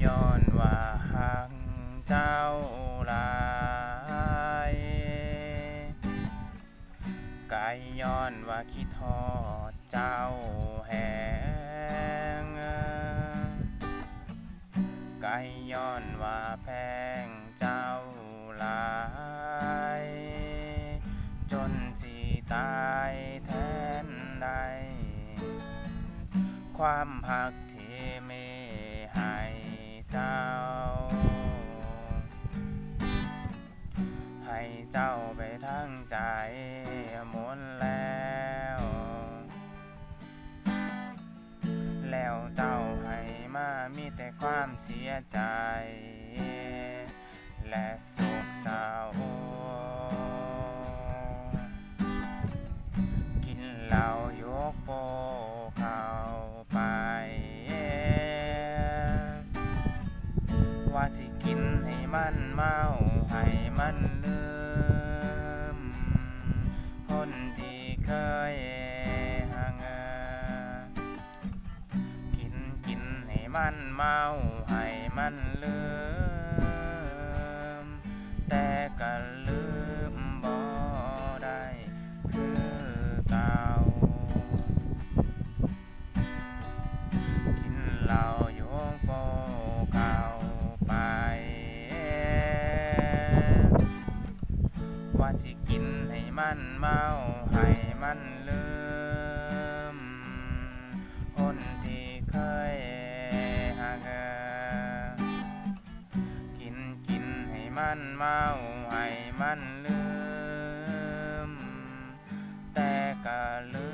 ย้อนว่าหักเจ้าหลายกายย้อนว่าคิดทอดเจ้าแหงกายย้อนว่าแพงเจ้าหลายจนสิตายแทนใดความหักที่มีให้เจ้าให้เจ้าไปทั้งใจหมดแล้วเจ้าให้มามีแต่ความเสียใจและโศกเศร้ากินเหล้ายกโปเข้าไปว่าสิกินให้มันเมาให้มันลืมคนที่เคยห่างกินให้มันเมาให้มันลืมแต่ก็ลืมบ่ได้คือเก่ากินเหล้าโยงโปเข้าไปว่าสิกินให้มันเมาให้มันลืมคนที่เคยห่างกินให้มันเมาให้มันลืมแต่ก็ลื